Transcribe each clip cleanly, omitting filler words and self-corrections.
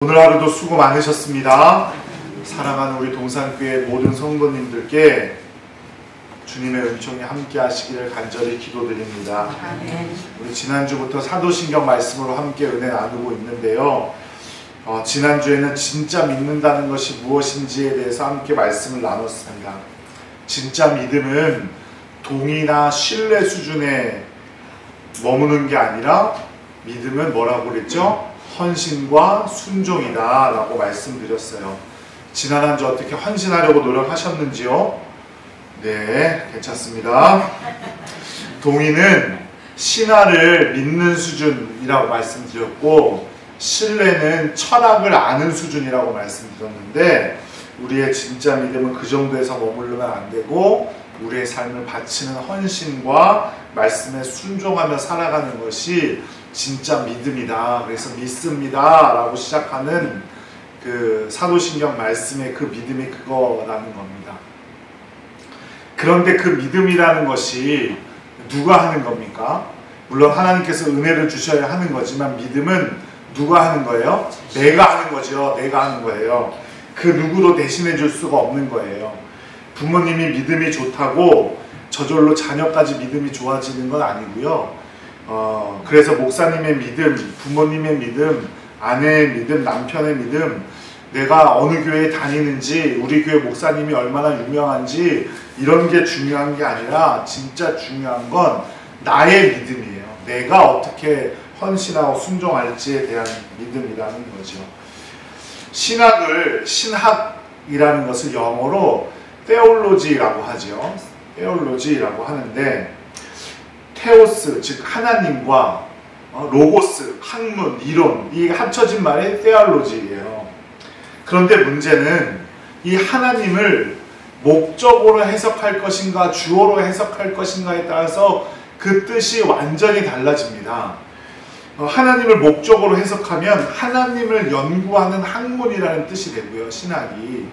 오늘 하루도 수고 많으셨습니다. 사랑하는 우리 동산교회 모든 성도님들께 주님의 은총이 함께 하시기를 간절히 기도드립니다. 우리 지난주부터 사도신경 말씀으로 함께 은혜 나누고 있는데요. 지난주에는 진짜 믿는다는 것이 무엇인지에 대해서 함께 말씀을 나눴습니다. 진짜 믿음은 동의나 신뢰 수준에 머무는 게 아니라 믿음은 뭐라고 그랬죠? 헌신과 순종이다 라고 말씀드렸어요. 지난 한 주 어떻게 헌신하려고 노력하셨는지요? 네, 괜찮습니다. 동의는 신화를 믿는 수준이라고 말씀드렸고, 신뢰는 철학을 아는 수준이라고 말씀드렸는데, 우리의 진짜 믿음은 그 정도에서 머무르면 안 되고 우리의 삶을 바치는 헌신과 말씀에 순종하며 살아가는 것이 진짜 믿음이다. 그래서 믿습니다 라고 시작하는 그 사도신경 말씀의 그 믿음이 그거라는 겁니다. 그런데 그 믿음이라는 것이 누가 하는 겁니까? 물론 하나님께서 은혜를 주셔야 하는 거지만 믿음은 누가 하는 거예요? 내가 하는 거죠. 내가 하는 거예요. 그 누구도 대신해 줄 수가 없는 거예요. 부모님이 믿음이 좋다고 저절로 자녀까지 믿음이 좋아지는 건 아니고요. 그래서 목사님의 믿음, 부모님의 믿음, 아내의 믿음, 남편의 믿음, 내가 어느 교회에 다니는지, 우리 교회 목사님이 얼마나 유명한지 이런 게 중요한 게 아니라 진짜 중요한 건 나의 믿음이에요. 내가 어떻게 헌신하고 순종할지에 대한 믿음이라는 거죠. 신학이라는 것을 영어로 theology라고 하죠. theology라고 하는데, 테오스, 즉 하나님과 로고스, 학문, 이론, 이 합쳐진 말이 theology예요. 그런데 문제는 이 하나님을 목적으로 해석할 것인가 주어로 해석할 것인가에 따라서 그 뜻이 완전히 달라집니다. 하나님을 목적으로 해석하면 하나님을 연구하는 학문이라는 뜻이 되고요. 신학이.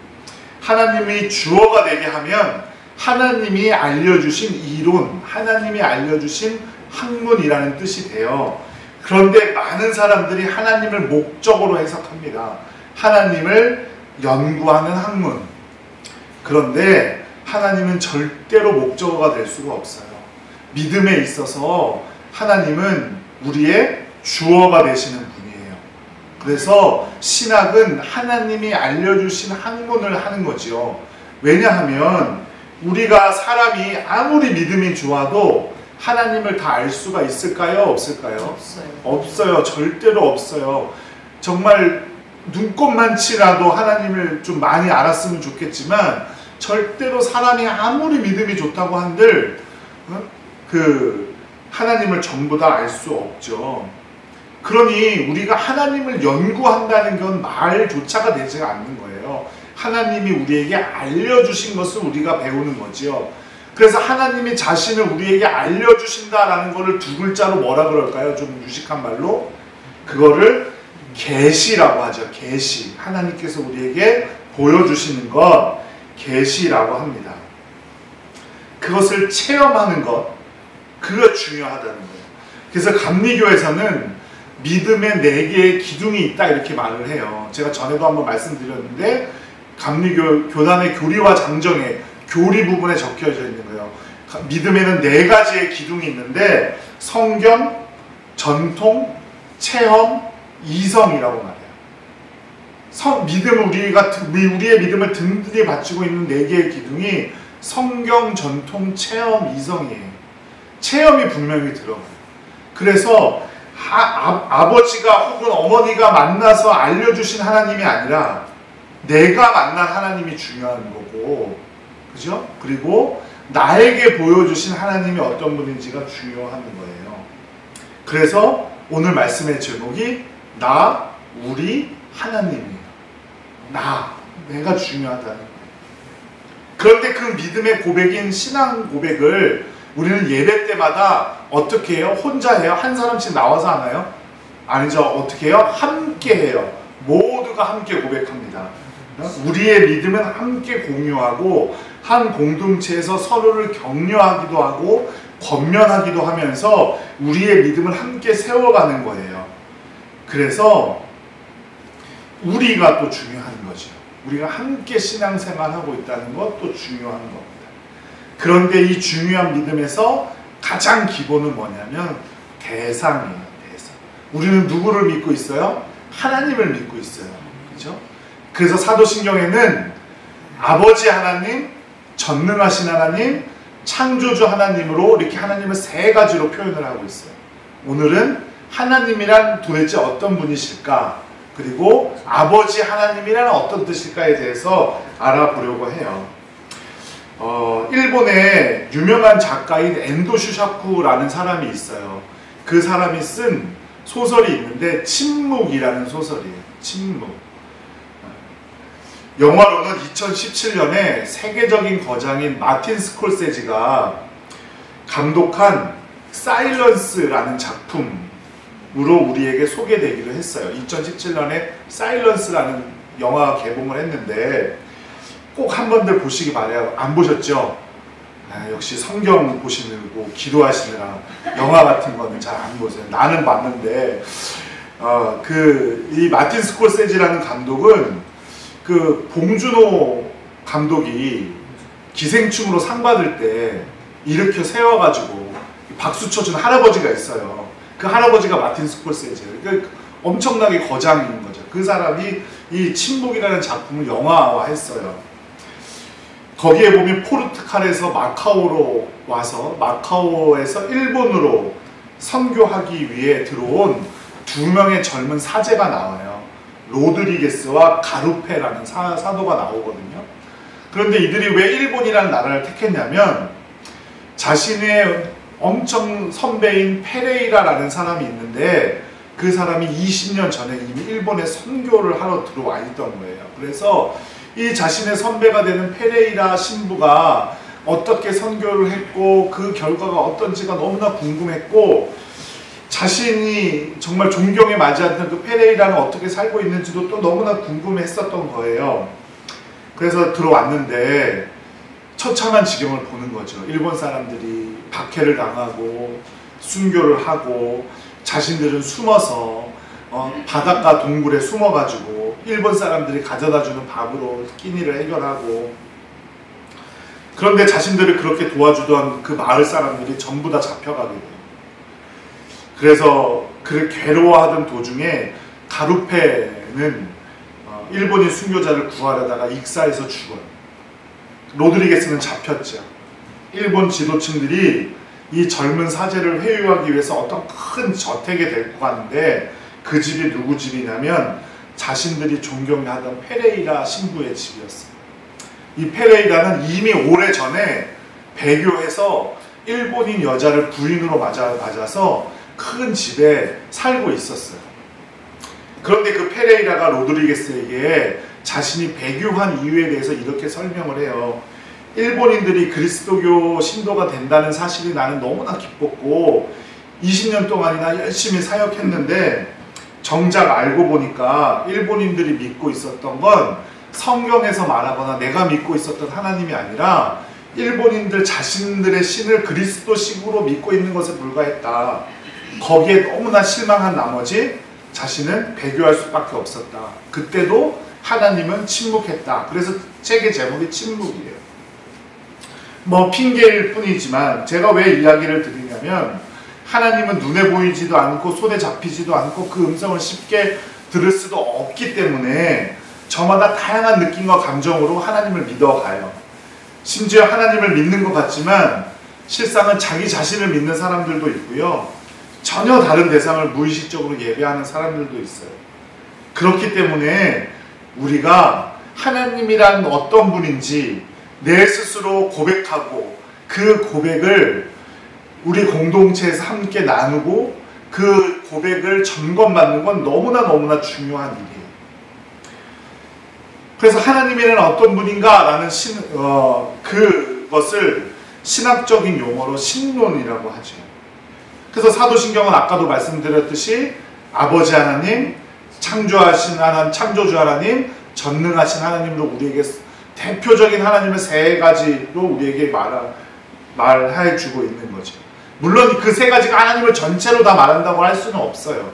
하나님이 주어가 되게 하면 하나님이 알려주신 이론, 하나님이 알려주신 학문이라는 뜻이 돼요. 그런데 많은 사람들이 하나님을 목적으로 해석합니다. 하나님을 연구하는 학문. 그런데 하나님은 절대로 목적어가 될 수가 없어요. 믿음에 있어서 하나님은 우리의 주어가 되시는 분이에요. 그래서 신학은 하나님이 알려주신 학문을 하는 거죠. 왜냐하면 우리가 사람이 아무리 믿음이 좋아도 하나님을 다 알 수가 있을까요? 없을까요? 없어요. 절대로 없어요. 정말 눈꼽만치라도 하나님을 좀 많이 알았으면 좋겠지만 절대로 사람이 아무리 믿음이 좋다고 한들 그 하나님을 전부 다 알 수 없죠. 그러니 우리가 하나님을 연구한다는 건 말조차가 되지 않는 거예요. 하나님이 우리에게 알려주신 것을 우리가 배우는 거죠. 그래서 하나님이 자신을 우리에게 알려주신다라는 것을 두 글자로 뭐라 그럴까요? 좀 유식한 말로 그거를 계시라고 하죠. 계시. 하나님께서 우리에게 보여주시는 것, 계시라고 합니다. 그것을 체험하는 것, 그거 중요하다는 거예요. 그래서 감리교에서는 믿음에 4개의 기둥이 있다 이렇게 말을 해요. 제가 전에도 한번 말씀드렸는데 감리교 교단의 교리와 장정에 교리 부분에 적혀져 있는 거예요. 믿음에는 4가지의 기둥이 있는데 성경, 전통, 체험, 이성이라고 말해요. 우리의 믿음을 든든히 받치고 있는 4개의 기둥이 성경, 전통, 체험, 이성이에요. 체험이 분명히 들어가요. 그래서 아버지가 혹은 어머니가 만나서 알려주신 하나님이 아니라 내가 만난 하나님이 중요한 거고, 그죠? 그리고 나에게 보여주신 하나님이 어떤 분인지가 중요한 거예요. 그래서 오늘 말씀의 제목이 나, 우리, 하나님이에요. 내가 중요하다는 거예요. 그런데 그 믿음의 고백인 신앙 고백을 우리는 예배 때마다 어떻게 해요? 혼자 해요? 한 사람씩 나와서 하나요? 아니죠. 어떻게 해요? 함께 해요. 모두가 함께 고백합니다. 우리의 믿음은 함께 공유하고 한 공동체에서 서로를 격려하기도 하고 권면하기도 하면서 우리의 믿음을 함께 세워가는 거예요. 그래서 우리가 또 중요한 거죠. 우리가 함께 신앙생활하고 있다는 것도 중요한 겁니다. 그런데 이 중요한 믿음에서 가장 기본은 뭐냐면 대상이에요. 대상. 우리는 누구를 믿고 있어요? 하나님을 믿고 있어요. 그렇죠? 그래서 사도신경에는 아버지 하나님, 전능하신 하나님, 창조주 하나님으로 이렇게 하나님을 세 가지로 표현을 하고 있어요. 오늘은 하나님이란 도대체 어떤 분이실까? 그리고 아버지 하나님이란 어떤 뜻일까에 대해서 알아보려고 해요. 일본의 유명한 작가인 엔도 슈샤쿠라는 사람이 있어요. 그 사람이 쓴 소설이 있는데 침묵이라는 소설이에요. 침묵. 영화로는 2017년에 세계적인 거장인 마틴 스콜세지가 감독한 사일런스라는 작품으로 우리에게 소개되기도 했어요. 2017년에 사일런스라는 영화 개봉을 했는데 꼭 한 번들 보시기 바라요. 안 보셨죠? 역시 성경 보시느고 기도하시느라 영화 같은 거는 잘 안 보세요. 나는 봤는데 이 마틴 스콜세지라는 감독은 그 봉준호 감독이 기생충으로 상 받을 때 일으켜 세워가지고 박수 쳐준 할아버지가 있어요. 그 할아버지가 마틴 스콜세지예요. 그러니까 엄청나게 거장인 거죠. 그 사람이 이 침묵이라는 작품을 영화화했어요. 거기에 보면 포르투갈에서 마카오로 와서 마카오에서 일본으로 선교하기 위해 들어온 두 명의 젊은 사제가 나와요. 로드리게스와 가루페라는 사도가 나오거든요. 그런데 이들이 왜 일본이라는 나라를 택했냐면 자신의 엄청 선배인 페레이라라는 사람이 있는데 그 사람이 20년 전에 이미 일본에 선교를 하러 들어와 있던 거예요. 그래서 이 자신의 선배가 되는 페레이라 신부가 어떻게 선교를 했고 그 결과가 어떤지가 너무나 궁금했고 자신이 정말 존경에 맞이하던 그 페레이라는 어떻게 살고 있는지도 또 너무나 궁금했었던 거예요. 그래서 들어왔는데 처참한 지경을 보는 거죠. 일본 사람들이 박해를 당하고 순교를 하고 자신들은 숨어서 바닷가 동굴에 숨어가지고 일본 사람들이 가져다주는 밥으로 끼니를 해결하고 그런데 자신들을 그렇게 도와주던 그 마을 사람들이 전부 다 잡혀가게 돼요. 그래서 그를 괴로워하던 도중에 가루페는 일본인 순교자를 구하려다가 익사해서 죽어요. 로드리게스는 잡혔죠. 일본 지도층들이 이 젊은 사제를 회유하기 위해서 어떤 큰 저택에 데리고 가는데 그 집이 누구 집이냐면 자신들이 존경하던 페레이라 신부의 집이었어요. 이 페레이라는 이미 오래전에 배교해서 일본인 여자를 부인으로 맞아서 큰 집에 살고 있었어요. 그런데 그 페레이라가 로드리게스에게 자신이 배교한 이유에 대해서 이렇게 설명을 해요. 일본인들이 그리스도교 신도가 된다는 사실이 나는 너무나 기뻤고 20년 동안이나 열심히 사역했는데 정작 알고 보니까 일본인들이 믿고 있었던 건 성경에서 말하거나 내가 믿고 있었던 하나님이 아니라 일본인들 자신들의 신을 그리스도식으로 믿고 있는 것에 불과했다. 거기에 너무나 실망한 나머지 자신은 배교할 수밖에 없었다. 그때도 하나님은 침묵했다. 그래서 책의 제목이 침묵이에요. 뭐 핑계일 뿐이지만 제가 왜 이야기를 드리냐면 하나님은 눈에 보이지도 않고 손에 잡히지도 않고 그 음성을 쉽게 들을 수도 없기 때문에 저마다 다양한 느낌과 감정으로 하나님을 믿어가요. 심지어 하나님을 믿는 것 같지만 실상은 자기 자신을 믿는 사람들도 있고요. 전혀 다른 대상을 무의식적으로 예배하는 사람들도 있어요. 그렇기 때문에 우리가 하나님이란 어떤 분인지 내 스스로 고백하고 그 고백을 우리 공동체에서 함께 나누고 그 고백을 점검받는 건 너무나 중요한 일이에요. 그래서 하나님이란 어떤 분인가 라는 그것을 신학적인 용어로 신론이라고 하죠. 그래서 사도신경은 아까도 말씀드렸듯이 아버지 하나님, 창조하신 하나님, 창조주 하나님, 전능하신 하나님으로 우리에게 대표적인 하나님의 세 가지로 우리에게 말해 주고 있는 거죠. 물론 그 세 가지가 하나님을 전체로 다 말한다고 할 수는 없어요.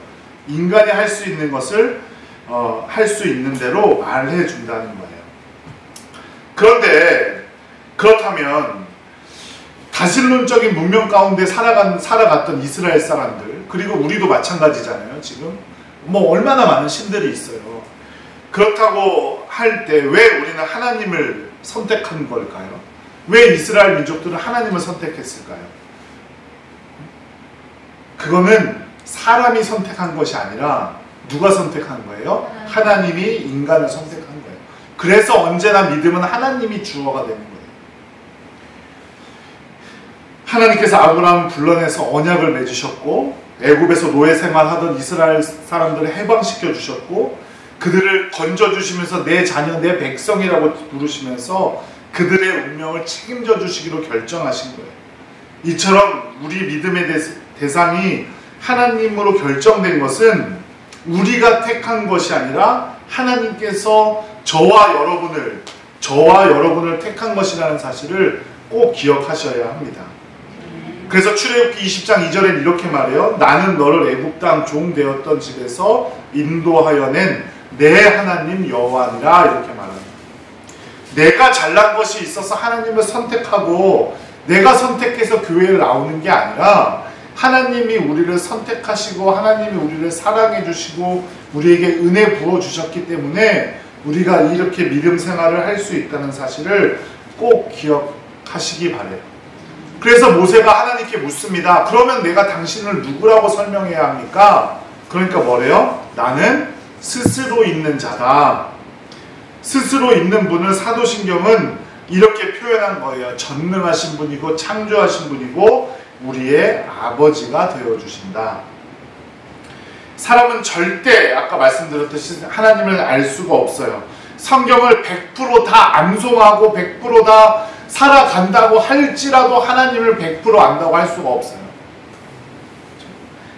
인간이 할 수 있는 것을 할 수 있는 대로 말해 준다는 거예요. 그런데 그렇다면 다신론적인 문명 가운데 살아갔던 이스라엘 사람들, 그리고 우리도 마찬가지잖아요. 지금 뭐 얼마나 많은 신들이 있어요. 그렇다고 할 때 왜 우리는 하나님을 선택한 걸까요? 왜 이스라엘 민족들은 하나님을 선택했을까요? 그거는 사람이 선택한 것이 아니라 누가 선택한 거예요? 하나님이 인간을 선택한 거예요. 그래서 언제나 믿음은 하나님이 주어가 되는 거예요. 하나님께서 아브라함을 불러내서 언약을 맺으셨고, 애굽에서 노예 생활하던 이스라엘 사람들을 해방시켜 주셨고, 그들을 건져주시면서 내 자녀, 내 백성이라고 부르시면서 그들의 운명을 책임져 주시기로 결정하신 거예요. 이처럼 우리 믿음의 대상이 하나님으로 결정된 것은 우리가 택한 것이 아니라 하나님께서 저와 여러분을 택한 것이라는 사실을 꼭 기억하셔야 합니다. 그래서 출애굽기 20장 2절엔 이렇게 말해요. 나는 너를 애굽 땅 종 되었던 집에서 인도하여 낸 내 하나님 여호와니라, 이렇게 말합니다. 내가 잘난 것이 있어서 하나님을 선택하고 내가 선택해서 교회를 나오는 게 아니라 하나님이 우리를 선택하시고 하나님이 우리를 사랑해 주시고 우리에게 은혜 부어 주셨기 때문에 우리가 이렇게 믿음 생활을 할 수 있다는 사실을 꼭 기억하시기 바래요. 그래서 모세가 하나님께 묻습니다. 그러면 내가 당신을 누구라고 설명해야 합니까? 그러니까 뭐래요? 나는 스스로 있는 자다. 스스로 있는 분을 사도신경은 이렇게 표현한 거예요. 전능하신 분이고 창조하신 분이고 우리의 아버지가 되어주신다. 사람은 절대 아까 말씀드렸듯이 하나님을 알 수가 없어요. 성경을 100% 다 암송하고 100% 다 살아간다고 할지라도 하나님을 100% 안다고 할 수가 없어요.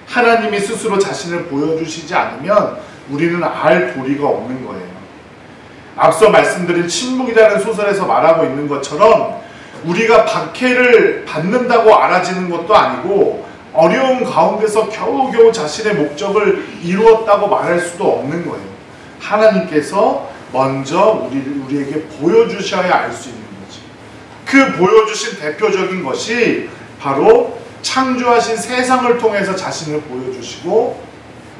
하나님이 스스로 자신을 보여주시지 않으면 우리는 알 도리가 없는 거예요. 앞서 말씀드린 침묵이라는 소설에서 말하고 있는 것처럼 우리가 박해를 받는다고 알아지는 것도 아니고 어려운 가운데서 겨우겨우 자신의 목적을 이루었다고 말할 수도 없는 거예요. 하나님께서 먼저 우리에게 보여주셔야 알 수 있는 거죠. 그 보여주신 대표적인 것이 바로 창조하신 세상을 통해서 자신을 보여주시고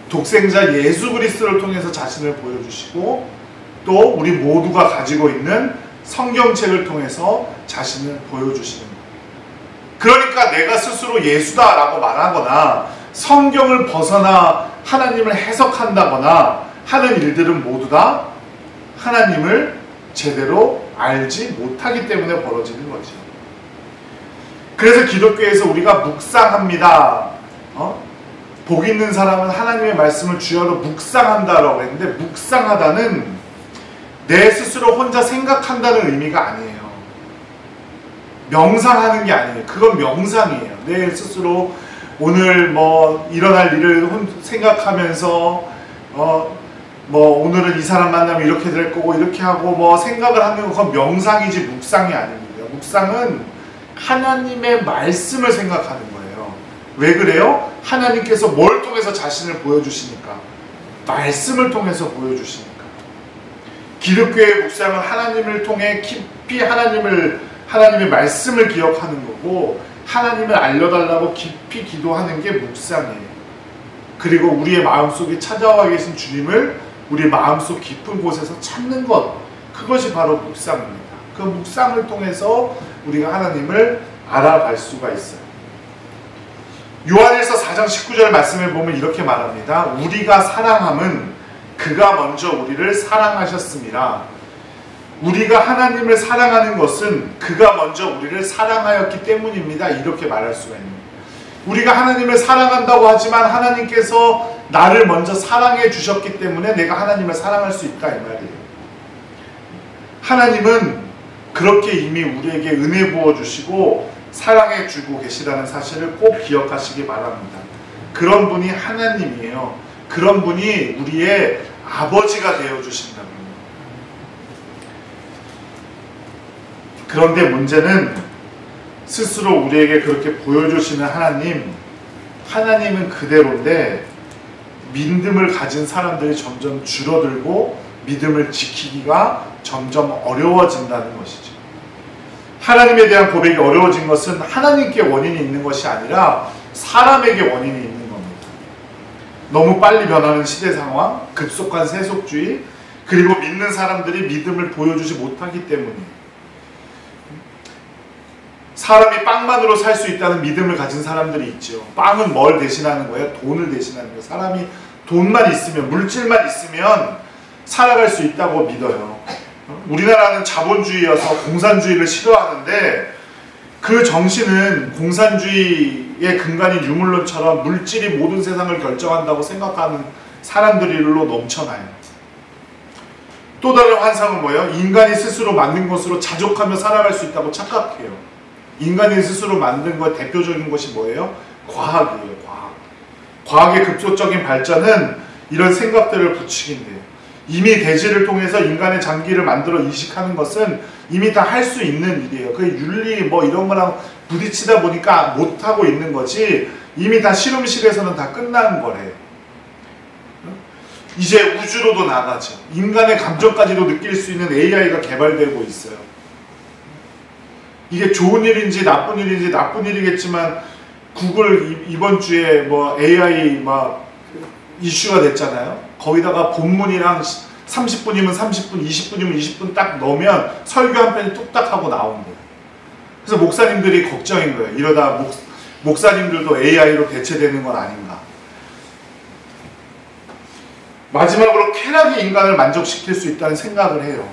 독생자 예수 그리스도를 통해서 자신을 보여주시고 또 우리 모두가 가지고 있는 성경책을 통해서 자신을 보여주시는 거예요. 그러니까 내가 스스로 예수다라고 말하거나 성경을 벗어나 하나님을 해석한다거나 하는 일들은 모두 다 하나님을 제대로 알지 못하기 때문에 벌어지는 거죠. 그래서 기독교에서 우리가 묵상합니다. 복 있는 사람은 하나님의 말씀을 주야로 묵상한다라고 했는데 묵상하다는 내 스스로 혼자 생각한다는 의미가 아니에요. 명상하는 게 아니에요. 그건 명상이에요. 내 스스로 오늘 뭐 일어날 일을 생각하면서 뭐 오늘은 이 사람 만나면 이렇게 될 거고 이렇게 하고 뭐 생각을 하는 건 명상이지 묵상이 아닙니다. 묵상은 하나님의 말씀을 생각하는 거예요. 왜 그래요? 하나님께서 뭘 통해서 자신을 보여주시니까. 말씀을 통해서 보여주시니까. 기독교의 묵상은 하나님을 통해 깊이 하나님의 말씀을 기억하는 거고 하나님을 알려달라고 깊이 기도하는 게 묵상이에요. 그리고 우리의 마음속에 찾아와 계신 주님을 우리 마음속 깊은 곳에서 찾는 것, 그것이 바로 묵상입니다. 그 묵상을 통해서 우리가 하나님을 알아갈 수가 있어요. 요한일서 4장 19절 말씀을 보면 이렇게 말합니다. 우리가 사랑함은 그가 먼저 우리를 사랑하셨습니다. 우리가 하나님을 사랑하는 것은 그가 먼저 우리를 사랑하였기 때문입니다. 이렇게 말할 수가 있는 거예요. 우리가 하나님을 사랑한다고 하지만 하나님께서 나를 먼저 사랑해 주셨기 때문에 내가 하나님을 사랑할 수 있다, 이 말이에요. 하나님은 그렇게 이미 우리에게 은혜 부어주시고 사랑해 주고 계시다는 사실을 꼭 기억하시기 바랍니다. 그런 분이 하나님이에요. 그런 분이 우리의 아버지가 되어주신다는 거예요. 그런데 문제는 스스로 우리에게 그렇게 보여주시는 하나님은 그대로인데 믿음을 가진 사람들이 점점 줄어들고 믿음을 지키기가 점점 어려워진다는 것이죠. 하나님에 대한 고백이 어려워진 것은 하나님께 원인이 있는 것이 아니라 사람에게 원인이 있는 겁니다. 너무 빨리 변하는 시대 상황, 급속한 세속주의, 그리고 믿는 사람들이 믿음을 보여주지 못하기 때문이에요. 사람이 빵만으로 살 수 있다는 믿음을 가진 사람들이 있죠. 빵은 뭘 대신하는 거예요? 돈을 대신하는 거예요. 사람이 돈만 있으면, 물질만 있으면 살아갈 수 있다고 믿어요. 우리나라는 자본주의여서 공산주의를 싫어하는데 그 정신은 공산주의의 근간인 유물론처럼 물질이 모든 세상을 결정한다고 생각하는 사람들로 넘쳐나요. 또 다른 환상은 뭐예요? 인간이 스스로 만든 것으로 자족하며 살아갈 수 있다고 착각해요. 인간이 스스로 만든 것 대표적인 것이 뭐예요? 과학이에요. 과학의 급속적인 발전은 이런 생각들을 부추긴대요. 이미 대지를 통해서 인간의 장기를 만들어 이식하는 것은 이미 다 할 수 있는 일이에요. 그 윤리 뭐 이런 거랑 부딪히다 보니까 못하고 있는 거지 이미 다 실험실에서는 다 끝난 거래요. 이제 우주로도 나가죠. 인간의 감정까지도 느낄 수 있는 AI가 개발되고 있어요. 이게 좋은 일인지 나쁜 일인지 나쁜 일이겠지만 구글 이번 주에 뭐 AI 막 이슈가 됐잖아요. 거기다가 본문이랑 30분이면 30분, 20분이면 20분 딱 넣으면 설교 한 편이 뚝딱 하고 나온대요. 그래서 목사님들이 걱정인 거예요. 이러다 목사님들도 AI로 대체되는 건 아닌가. 마지막으로 쾌락이 인간을 만족시킬 수 있다는 생각을 해요.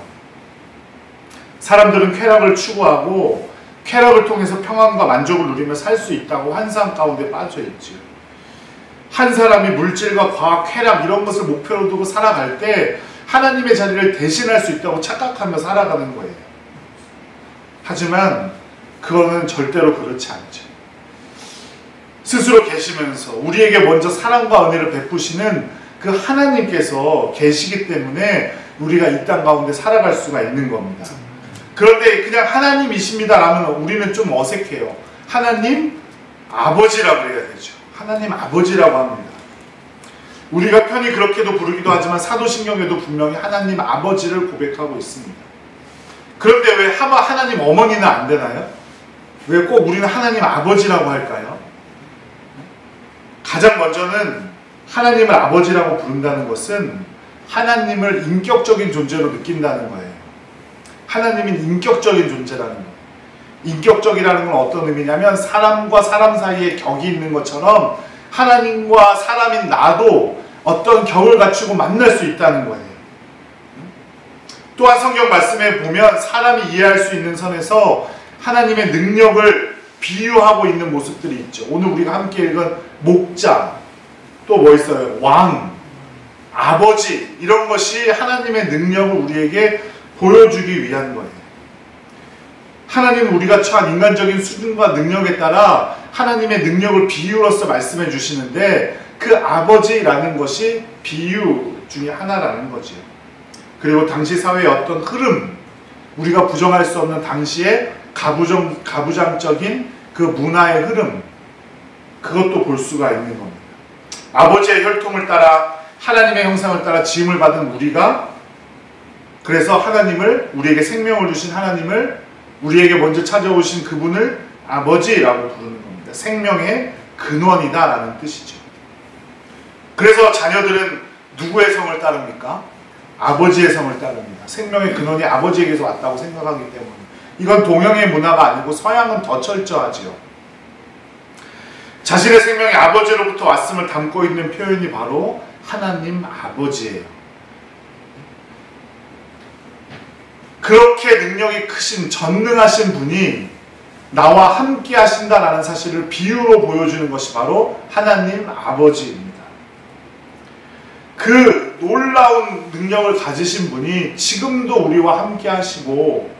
사람들은 쾌락을 추구하고 쾌락을 통해서 평안과 만족을 누리며 살 수 있다고 환상 가운데 빠져 있죠. 한 사람이 물질과 과학, 쾌락 이런 것을 목표로 두고 살아갈 때 하나님의 자리를 대신할 수 있다고 착각하며 살아가는 거예요. 하지만 그거는 절대로 그렇지 않죠. 스스로 계시면서 우리에게 먼저 사랑과 은혜를 베푸시는 그 하나님께서 계시기 때문에 우리가 이 땅 가운데 살아갈 수가 있는 겁니다. 그런데 그냥 하나님이십니다 라면 우리는 좀 어색해요. 하나님 아버지라고 해야 되죠. 하나님 아버지라고 합니다. 우리가 편히 그렇게도 부르기도 하지만 사도신경에도 분명히 하나님 아버지를 고백하고 있습니다. 그런데 왜 하나님 어머니는 안 되나요? 왜 꼭 우리는 하나님 아버지라고 할까요? 가장 먼저는 하나님을 아버지라고 부른다는 것은 하나님을 인격적인 존재로 느낀다는 거예요. 하나님은 인격적인 존재라는 거예요. 인격적이라는 건 어떤 의미냐면 사람과 사람 사이에 격이 있는 것처럼 하나님과 사람인 나도 어떤 격을 갖추고 만날 수 있다는 거예요. 또한 성경 말씀에 보면 사람이 이해할 수 있는 선에서 하나님의 능력을 비유하고 있는 모습들이 있죠. 오늘 우리가 함께 읽은 목자, 또 뭐 있어요? 왕, 아버지, 이런 것이 하나님의 능력을 우리에게 보여주기 위한 거예요. 하나님은 우리가 처한 인간적인 수준과 능력에 따라 하나님의 능력을 비유로서 말씀해 주시는데 그 아버지라는 것이 비유 중에 하나라는 거죠. 그리고 당시 사회의 어떤 흐름, 우리가 부정할 수 없는 당시의 가부장적인 그 문화의 흐름, 그것도 볼 수가 있는 겁니다. 아버지의 혈통을 따라 하나님의 형상을 따라 지음을 받은 우리가 그래서 하나님을 우리에게 생명을 주신 하나님을 우리에게 먼저 찾아오신 그분을 아버지라고 부르는 겁니다. 생명의 근원이다 라는 뜻이죠. 그래서 자녀들은 누구의 성을 따릅니까? 아버지의 성을 따릅니다. 생명의 근원이 아버지에게서 왔다고 생각하기 때문에. 이건 동양의 문화가 아니고 서양은 더 철저하지요. 자신의 생명이 아버지로부터 왔음을 담고 있는 표현이 바로 하나님 아버지예요. 그렇게 능력이 크신 전능하신 분이 나와 함께 하신다라는 사실을 비유로 보여주는 것이 바로 하나님 아버지입니다. 그 놀라운 능력을 가지신 분이 지금도 우리와 함께 하시고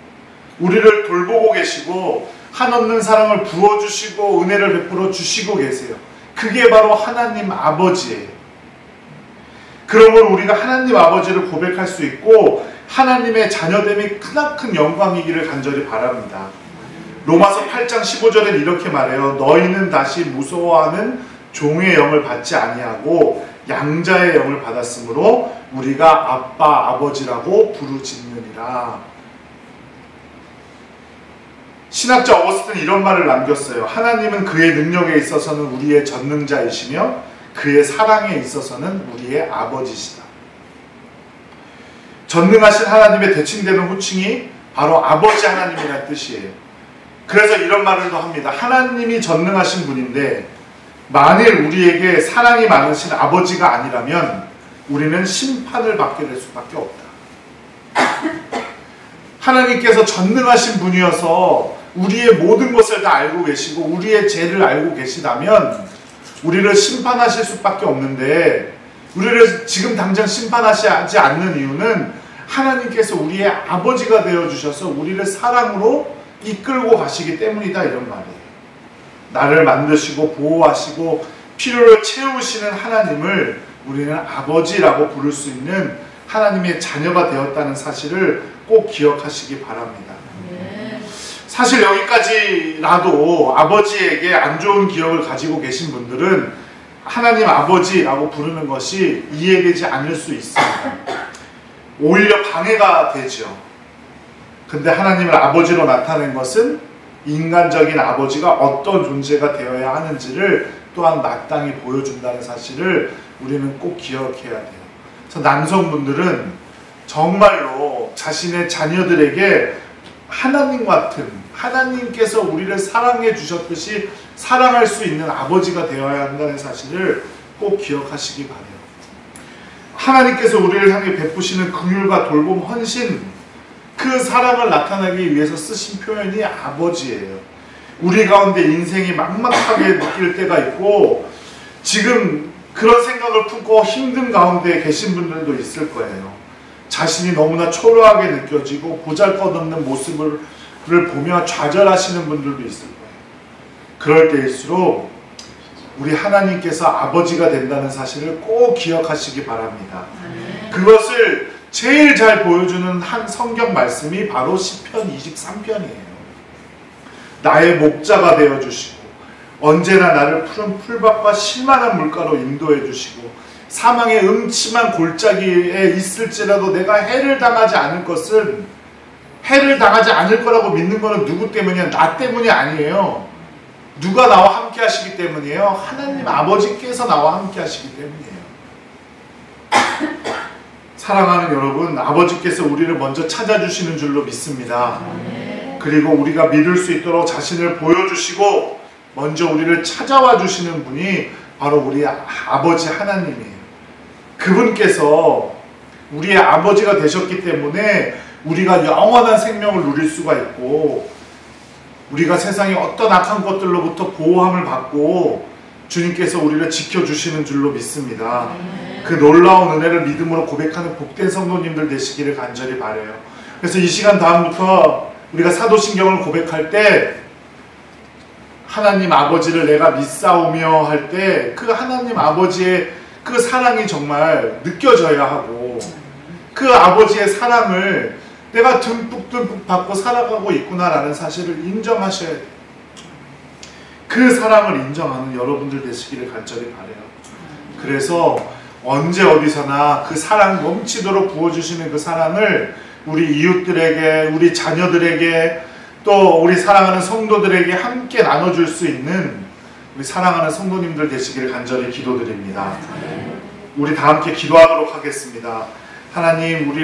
우리를 돌보고 계시고 한없는 사랑을 부어주시고 은혜를 베풀어 주시고 계세요. 그게 바로 하나님 아버지예요. 그러므로 우리가 하나님 아버지를 고백할 수 있고 하나님의 자녀됨이 크나큰 영광이기를 간절히 바랍니다. 로마서 8장 15절엔 이렇게 말해요. 너희는 다시 무서워하는 종의 영을 받지 아니하고 양자의 영을 받았으므로 우리가 아빠 아버지라고 부르짖느니라. 신학자 어거스틴은 이런 말을 남겼어요. 하나님은 그의 능력에 있어서는 우리의 전능자이시며 그의 사랑에 있어서는 우리의 아버지시다. 전능하신 하나님의 대칭되는 호칭이 바로 아버지 하나님이라는 뜻이에요. 그래서 이런 말을 더 합니다. 하나님이 전능하신 분인데 만일 우리에게 사랑이 많으신 아버지가 아니라면 우리는 심판을 받게 될 수밖에 없다. 하나님께서 전능하신 분이어서 우리의 모든 것을 다 알고 계시고 우리의 죄를 알고 계시다면 우리를 심판하실 수밖에 없는데 우리를 지금 당장 심판하시지 않는 이유는 하나님께서 우리의 아버지가 되어주셔서 우리를 사랑으로 이끌고 가시기 때문이다, 이런 말이에요. 나를 만드시고 보호하시고 필요를 채우시는 하나님을 우리는 아버지라고 부를 수 있는 하나님의 자녀가 되었다는 사실을 꼭 기억하시기 바랍니다. 사실 여기까지라도 아버지에게 안 좋은 기억을 가지고 계신 분들은 하나님 아버지라고 부르는 것이 이해되지 않을 수 있습니다. 오히려 방해가 되죠. 근데 하나님을 아버지로 나타낸 것은 인간적인 아버지가 어떤 존재가 되어야 하는지를 또한 마땅히 보여준다는 사실을 우리는 꼭 기억해야 돼요. 그래서 남성분들은 정말로 자신의 자녀들에게 하나님 같은, 하나님께서 우리를 사랑해 주셨듯이 사랑할 수 있는 아버지가 되어야 한다는 사실을 꼭 기억하시기 바라요. 하나님께서 우리를 향해 베푸시는 긍휼과 돌봄, 헌신, 그 사랑을 나타내기 위해서 쓰신 표현이 아버지예요. 우리 가운데 인생이 막막하게 느낄 때가 있고 지금 그런 생각을 품고 힘든 가운데 계신 분들도 있을 거예요. 자신이 너무나 초라하게 느껴지고 보잘것없는 모습을 보며 좌절하시는 분들도 있을 거예요. 그럴 때일수록 우리 하나님께서 아버지가 된다는 사실을 꼭 기억하시기 바랍니다. 그것을 제일 잘 보여주는 한 성경 말씀이 바로 시편 23편이에요. 나의 목자가 되어주시고 언제나 나를 푸른 풀밭과 실만한 물가로 인도해 주시고 사망의 음침한 골짜기에 있을지라도 내가 해를 당하지 않을 것은, 해를 당하지 않을 거라고 믿는 것은 누구 때문이야? 나 때문이 아니에요. 누가 나와 함께 하시기 때문이에요? 하나님 아버지께서 나와 함께 하시기 때문이에요. 사랑하는 여러분, 아버지께서 우리를 먼저 찾아주시는 줄로 믿습니다. 그리고 우리가 믿을 수 있도록 자신을 보여주시고 먼저 우리를 찾아와 주시는 분이 바로 우리 아버지 하나님이에요. 그분께서 우리의 아버지가 되셨기 때문에 우리가 영원한 생명을 누릴 수가 있고 우리가 세상의 어떤 악한 것들로부터 보호함을 받고 주님께서 우리를 지켜주시는 줄로 믿습니다. 그 놀라운 은혜를 믿음으로 고백하는 복된 성도님들 되시기를 간절히 바라요. 그래서 이 시간 다음부터 우리가 사도신경을 고백할 때 하나님 아버지를 내가 믿사오며 할 때 그 하나님 아버지의 그 사랑이 정말 느껴져야 하고 그 아버지의 사랑을 내가 듬뿍듬뿍 받고 살아가고 있구나라는 사실을 인정하셔야 돼요. 그 사랑을 인정하는 여러분들 되시기를 간절히 바라요. 그래서 언제 어디서나 그 사랑 넘치도록 부어주시는 그 사랑을 우리 이웃들에게, 우리 자녀들에게, 또 우리 사랑하는 성도들에게 함께 나눠줄 수 있는 우리 사랑하는 성도님들 되시기를 간절히 기도드립니다. 우리 다 함께 기도하도록 하겠습니다. 하나님, 우리